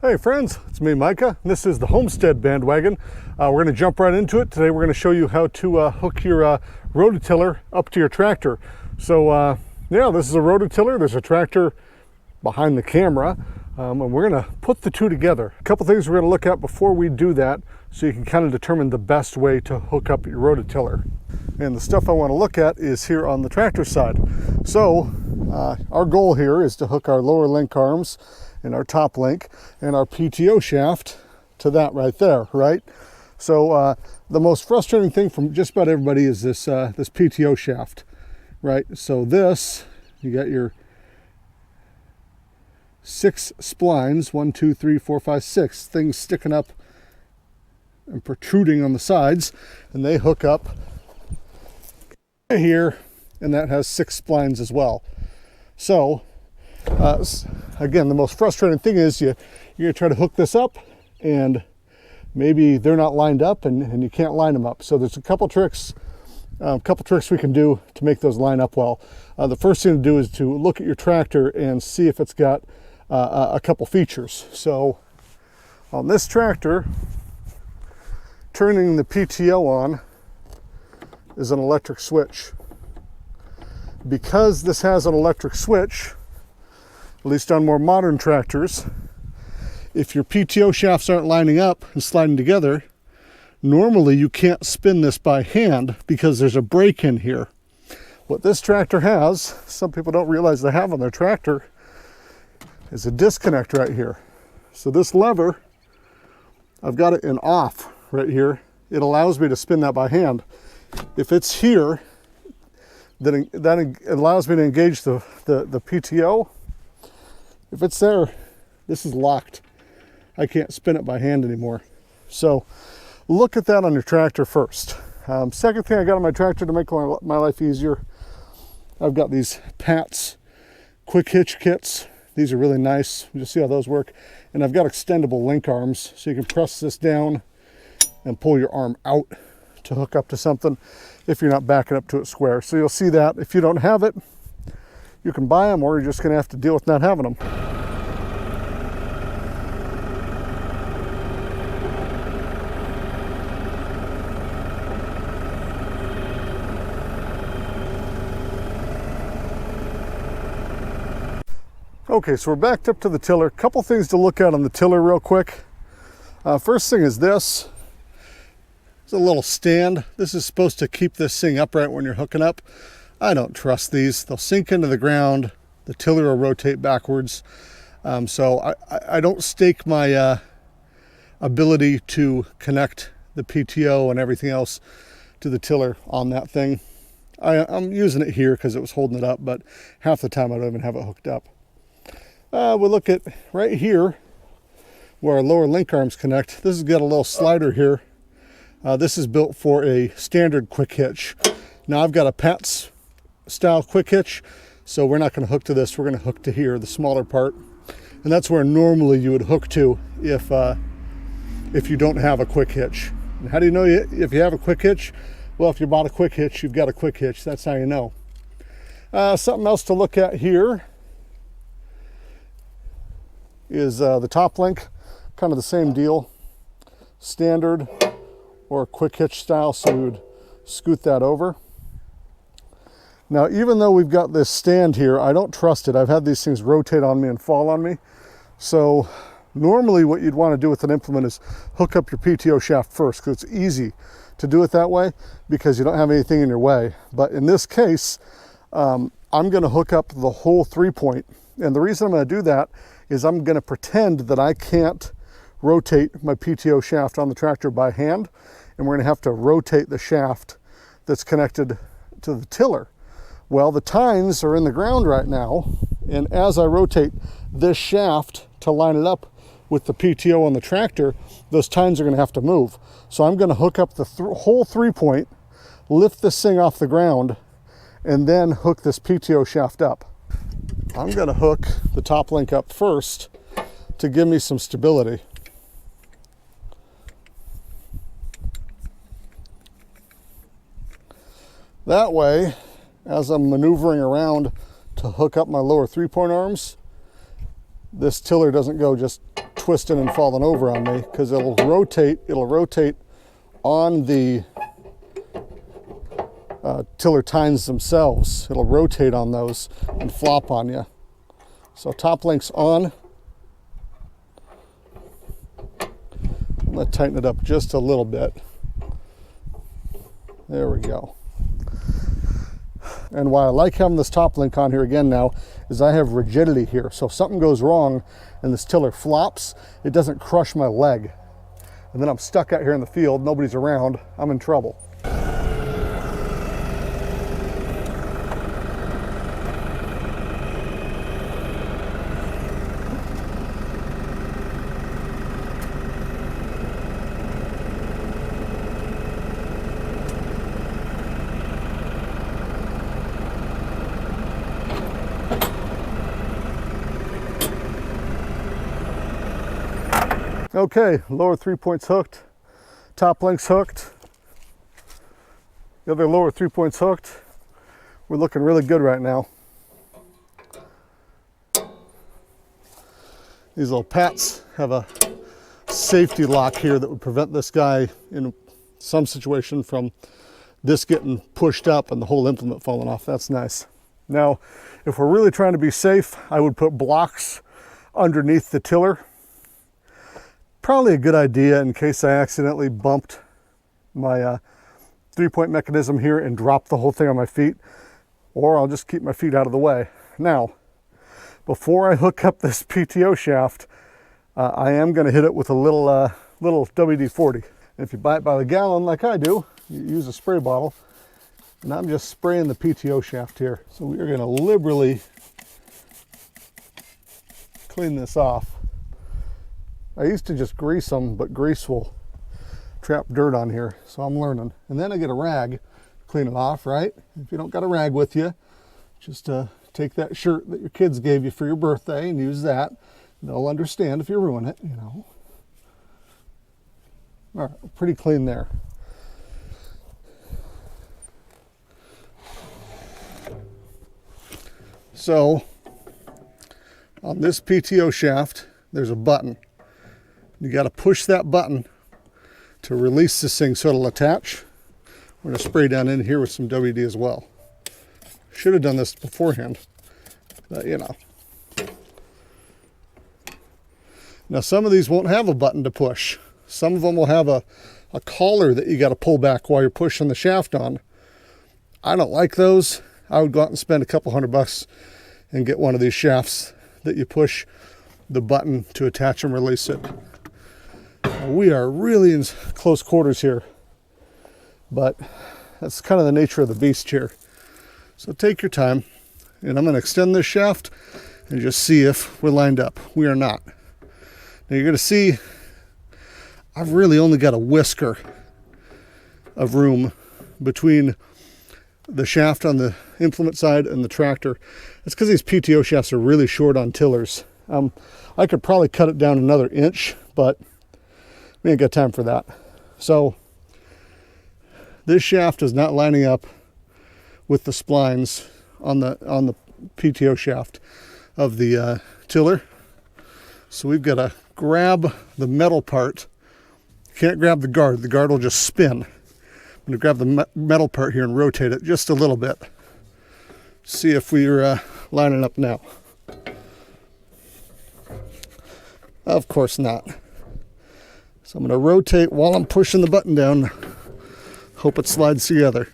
Hey friends, it's me Micah. This is the Homestead Bandwagon. We're going to jump right into it. Today we're going to show you how to hook your rototiller up to your tractor. So yeah, this is a rototiller. There's a tractor behind the camera, and we're going to put the two together. A couple things we're going to look at before we do that so you can kind of determine the best way to hook up your rototiller. And the stuff I want to look at is here on the tractor side. So our goal here is to hook our lower link arms and our top link and our PTO shaft to that right there, right? So the most frustrating thing from just about everybody is this this PTO shaft, right? So this, you got your 6 splines, 1, 2, 3, 4, 5, 6 things sticking up and protruding on the sides, and they hook up here, and that has 6 splines as well. So again, the most frustrating thing is you're gonna try to hook this up and maybe they're not lined up and you can't line them up. So there's a couple tricks we can do to make those line up well. The first thing to do is to look at your tractor and see if it's got a couple features. So on this tractor, turning the PTO on is an electric switch. Because this has an electric switch, at least on more modern tractors, if your PTO shafts aren't lining up and sliding together, normally you can't spin this by hand because there's a brake in here. What this tractor has, some people don't realize they have on their tractor, is a disconnect right here. So this lever, I've got it in off right here. It allows me to spin that by hand. If it's here, then that allows me to engage the PTO. If it's there, this is locked. I can't spin it by hand anymore. So look at that on your tractor first. Second thing I got on my tractor to make my life easier, I've got these Pat's quick hitch kits. These are really nice. You'll see how those work. And I've got extendable link arms, so you can press this down and pull your arm out to hook up to something if you're not backing up to it square. So you'll see that if you don't have it, you can buy them, or you're just going to have to deal with not having them. Okay, so we're backed up to the tiller. Couple things to look at on the tiller real quick. First thing is this. It's a little stand. This is supposed to keep this thing upright when you're hooking up. I don't trust these. They'll sink into the ground. The tiller will rotate backwards. So I don't stake my ability to connect the PTO and everything else to the tiller on that thing. I'm using it here because it was holding it up, but half the time I don't even have it hooked up. We'll look at right here where our lower link arms connect. This has got a little slider here. This is built for a standard quick hitch. Now I've got a Pat's style quick hitch, so we're not going to hook to this. We're going to hook to here, the smaller part, and that's where normally you would hook to if you don't have a quick hitch. And how do you know if you have a quick hitch? Well, if you bought a quick hitch, you've got a quick hitch. That's how you know. Something else to look at here is the top link, kind of the same deal, standard or quick hitch style, so we would scoot that over. Now, even though we've got this stand here, I don't trust it. I've had these things rotate on me and fall on me. So normally what you'd want to do with an implement is hook up your PTO shaft first, because it's easy to do it that way because you don't have anything in your way. But in this case, I'm going to hook up the whole 3-point. And the reason I'm going to do that is I'm going to pretend that I can't rotate my PTO shaft on the tractor by hand, and we're going to have to rotate the shaft that's connected to the tiller. Well, the tines are in the ground right now, and as I rotate this shaft to line it up with the PTO on the tractor, those tines are going to have to move. So I'm going to hook up the whole 3-point, lift this thing off the ground, and then hook this PTO shaft up. I'm going to hook the top link up first to give me some stability. That way, as I'm maneuvering around to hook up my lower 3-point arms, this tiller doesn't go just twisting and falling over on me, because it'll rotate on the tiller tines themselves. It'll rotate on those and flop on you. So top link's on. I'm going to tighten it up just a little bit. There we go. And why I like having this top link on here again now is I have rigidity here. So if something goes wrong and this tiller flops, it doesn't crush my leg. And then I'm stuck out here in the field, nobody's around, I'm in trouble. Okay, lower 3 points hooked, top link's hooked, the other lower 3 points hooked. We're looking really good right now. These little pats have a safety lock here that would prevent this guy in some situation from this getting pushed up and the whole implement falling off. That's nice. Now, if we're really trying to be safe, I would put blocks underneath the tiller. Probably a good idea in case I accidentally bumped my 3-point mechanism here and dropped the whole thing on my feet, or I'll just keep my feet out of the way. Now, before I hook up this PTO shaft, I am going to hit it with a little WD-40. And if you buy it by the gallon like I do, you use a spray bottle, and I'm just spraying the PTO shaft here. So we are going to liberally clean this off. I used to just grease them, but grease will trap dirt on here, so I'm learning. And then I get a rag to clean it off, right? If you don't got a rag with you, just take that shirt that your kids gave you for your birthday and use that. They'll understand if you ruin it, you know. All right, pretty clean there. So, on this PTO shaft, there's a button. You got to push that button to release this thing so it'll attach. We're going to spray down in here with some WD as well. Should have done this beforehand, but you know. Now some of these won't have a button to push. Some of them will have a collar that you got to pull back while you're pushing the shaft on. I don't like those. I would go out and spend a couple $100 and get one of these shafts that you push the button to attach and release it. We are really in close quarters here, but that's kind of the nature of the beast here. So take your time, and I'm going to extend this shaft and just see if we're lined up. We are not. Now you're going to see I've really only got a whisker of room between the shaft on the implement side and the tractor. It's because these PTO shafts are really short on tillers. I could probably cut it down another inch, but we ain't got time for that. So this shaft is not lining up with the splines on the PTO shaft of the tiller. So we've got to grab the metal part. You can't grab the guard. The guard will just spin. I'm going to grab the metal part here and rotate it just a little bit. See if we're lining up now. Of course not. So I'm going to rotate while I'm pushing the button down. Hope it slides together.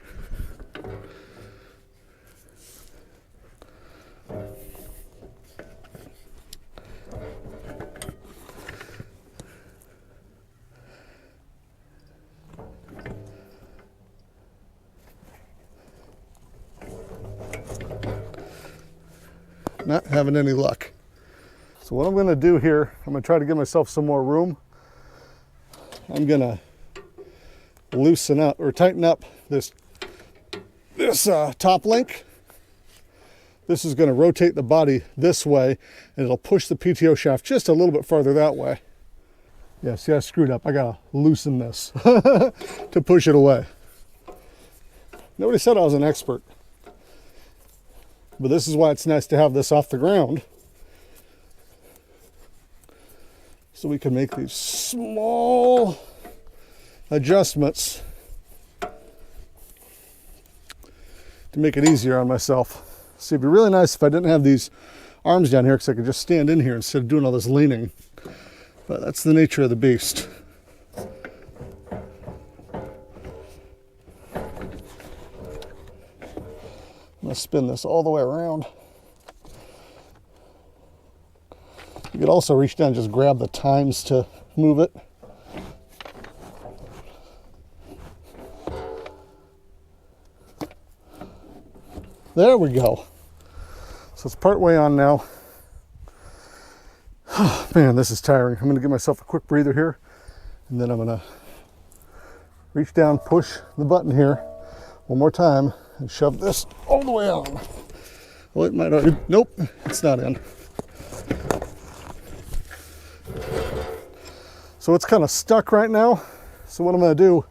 Not having any luck. So what I'm going to do here, I'm going to try to give myself some more room. I'm going to loosen up or tighten up this top link. This is going to rotate the body this way, and it'll push the PTO shaft just a little bit farther that way. Yeah, see, I screwed up. I got to loosen this to push it away. Nobody said I was an expert. But this is why it's nice to have this off the ground. so we can make these small adjustments to make it easier on myself. See, it'd be really nice if I didn't have these arms down here, because I could just stand in here instead of doing all this leaning. But that's the nature of the beast. I'm going to spin this all the way around. You could also reach down and just grab the tines to move it. There we go. So it's part way on now. Oh, man, this is tiring. I'm going to give myself a quick breather here, and then I'm going to reach down, push the button here one more time, and shove this all the way on. Well, it might already, nope, it's not in. So it's kind of stuck right now. So what I'm going to do,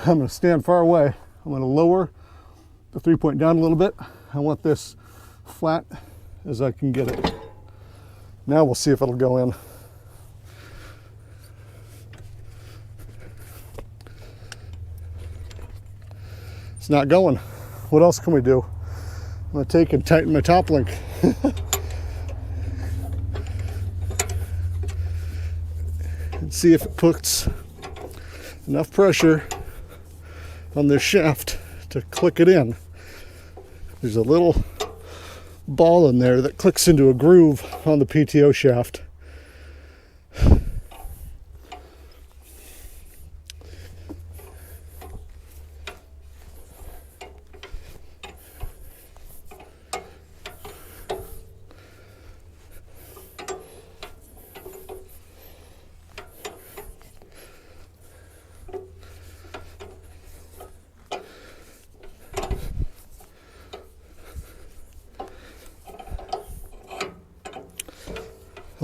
I'm going to stand far away. I'm going to lower the 3-point down a little bit. I want this flat as I can get it. Now we'll see if it'll go in. It's not going. What else can we do? I'm going to take and tighten my top link. And see if it puts enough pressure on this shaft to click it in. There's a little ball in there that clicks into a groove on the PTO shaft.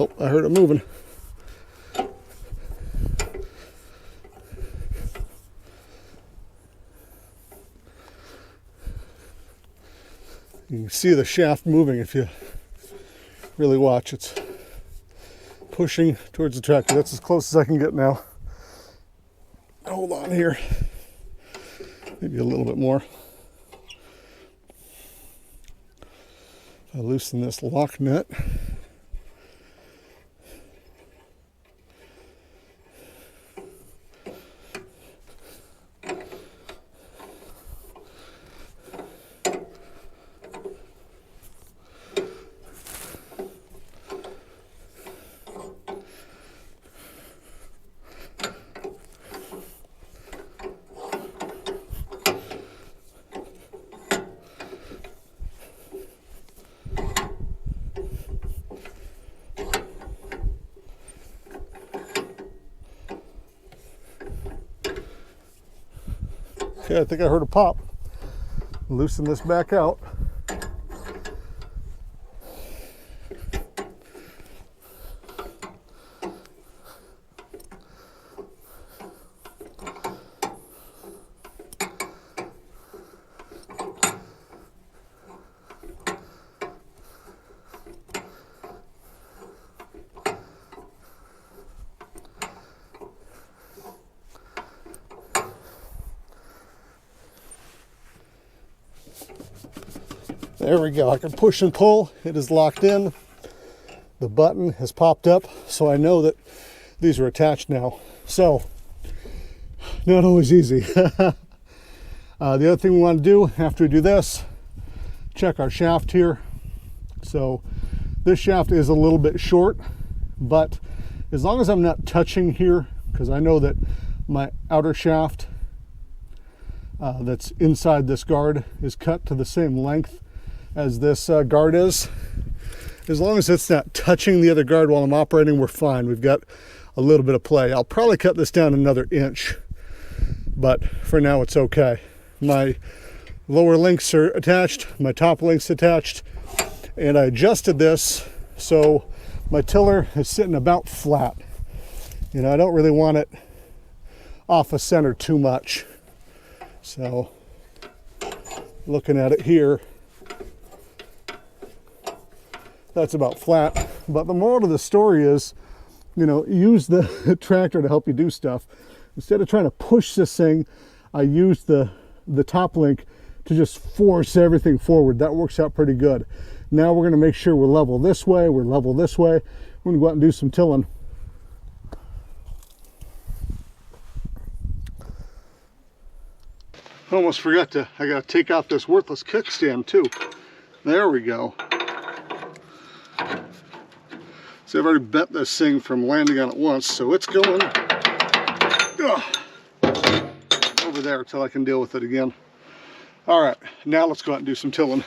Oh, I heard it moving. You can see the shaft moving if you really watch. It's pushing towards the tractor. That's as close as I can get now. Hold on here. Maybe a little bit more. I loosen this lock nut. Okay, I think I heard a pop. Loosen this back out. There we go. I can push and pull. It is locked in. The button has popped up, so I know that these are attached now. So, not always easy. The other thing we want to do after we do this, check our shaft here. So, this shaft is a little bit short, but as long as I'm not touching here, because I know that my outer shaft that's inside this guard is cut to the same length as this guard is. As long as it's not touching the other guard while I'm operating, we're fine. We've got a little bit of play. I'll probably cut this down another inch, but for now it's okay. My lower links are attached, my top link's attached, and I adjusted this so my tiller is sitting about flat. You know, I don't really want it off of center too much. So, looking at it here, that's about flat. But the moral of the story is you know, use the tractor to help you do stuff. Instead of trying to push this thing, I use the top link to just force everything forward. That works out pretty good. Now we're going to make sure we're level this way, we're level this way. We're going to go out and do some tilling. Almost forgot to, I got to take out this worthless kickstand too. There we go. So I've already bent this thing from landing on it once, so it's going over there until I can deal with it again. All right, now let's go out and do some tilling.